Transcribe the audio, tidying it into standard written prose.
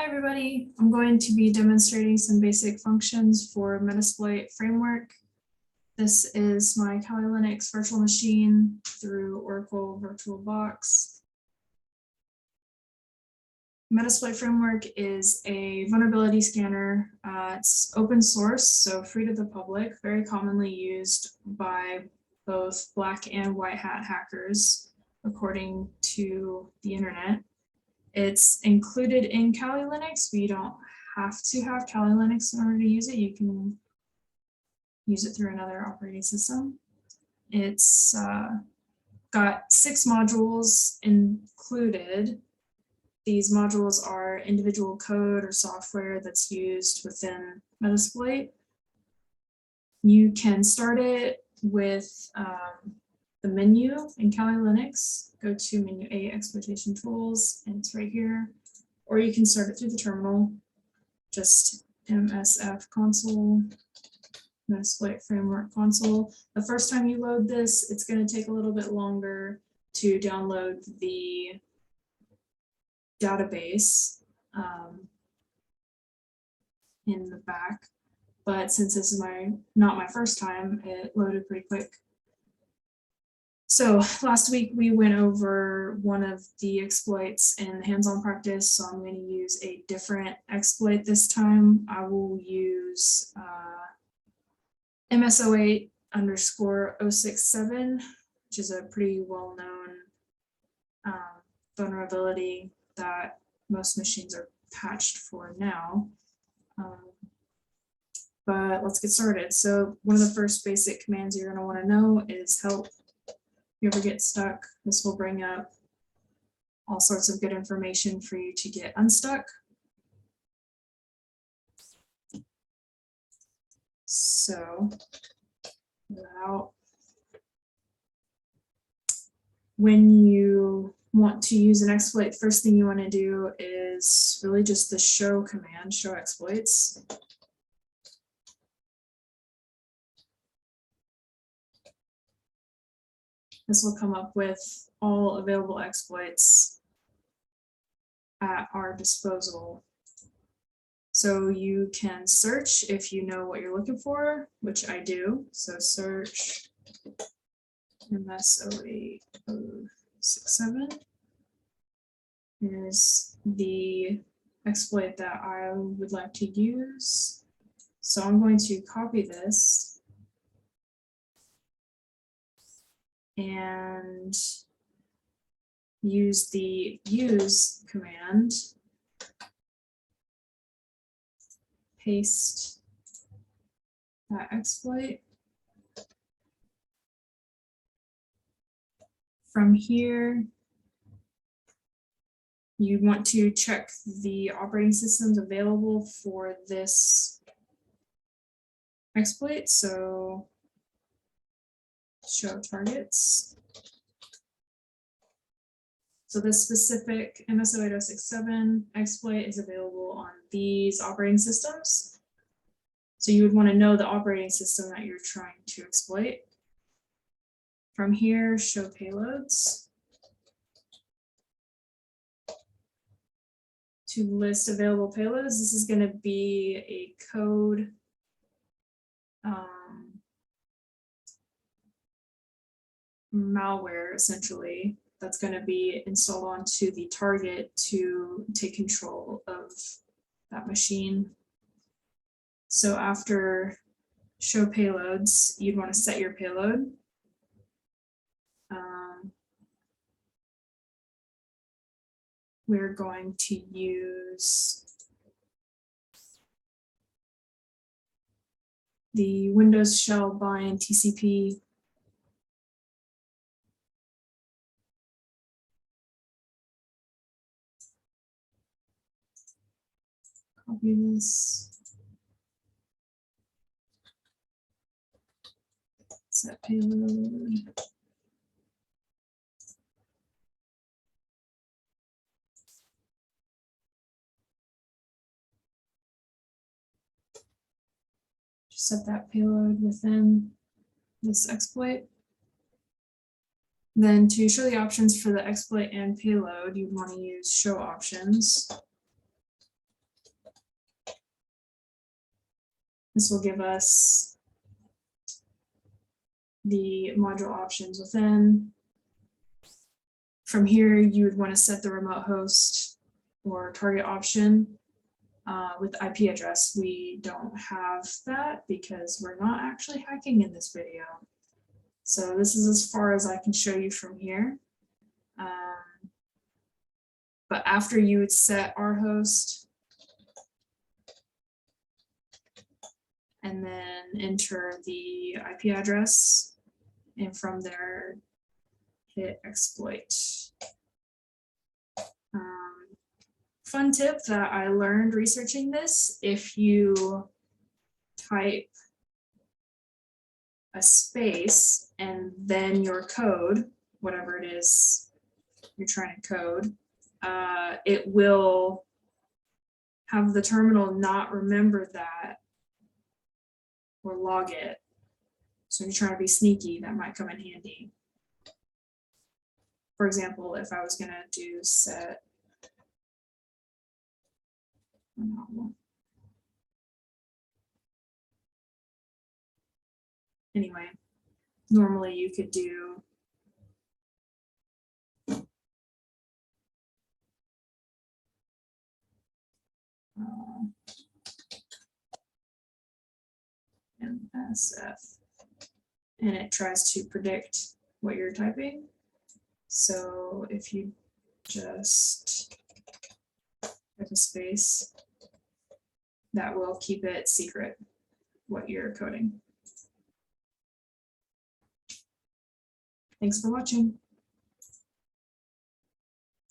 everybody. I'm going to be demonstrating some basic functions for Metasploit-framework. This is my Kali Linux virtual machine through Oracle VirtualBox. Metasploit-framework is a vulnerability scanner. It's open source, so free to the public, very commonly used by both black and white hat hackers, according to the internet. It's included in Kali Linux, but you don't have to have Kali Linux in order to use it. You can use it through another operating system. It's got 6 modules included. These modules are individual code or software that's used within Metasploit. You can start it with the menu in Kali Linux. Go to menu A, exploitation tools, and it's right here. Or you can start it through the terminal, just MSF console, Metasploit-framework console. The first time you load this, it's going to take a little bit longer to download the database in the back. But since this is not my first time, it loaded pretty quick. So last week we went over one of the exploits in hands-on practice, so I'm going to use a different exploit this time. I will use MSO8_067, which is a pretty well-known vulnerability that most machines are patched for now. But let's get started. So one of the first basic commands you're going to want to know is help. If you ever get stuck, this will bring up all sorts of good information for you to get unstuck. So, when you want to use an exploit, first thing you want to do is really just the show command, show exploits. This will come up with all available exploits at our disposal. So you can search if you know what you're looking for, which I do. So search MSO8_067. Here's the exploit that I would like to use. So I'm going to copy this and use the use command, paste that exploit. From here, you want to check the operating systems available for this exploit. So show targets. So this specific MSO8_067 exploit is available on these operating systems. So you would want to know the operating system that you're trying to exploit. From here, show payloads. To list available payloads, this is going to be a code malware, essentially, that's going to be installed onto the target to take control of that machine. So after show payloads, you'd want to set your payload. We're going to use the Windows shell bind TCP. Copy this. Set payload. Just set that payload within this exploit. Then to show the options for the exploit and payload, you want to use show options. This will give us the module options within. From here, you would want to set the remote host or target option with IP address. We don't have that because we're not actually hacking in this video. So this is as far as I can show you from here. But after you would set our host and then enter the IP address, and from there hit exploit. Fun tip that I learned researching this: if you type a space and then your code, whatever it is you're trying to code, it will have the terminal not remember that or log it. So if you're trying to be sneaky, that might come in handy. For example, if I was going to do set, anyway, normally you could do MSF, and it tries to predict what you're typing. So if you just type a space, that will keep it secret what you're coding. Thanks for watching.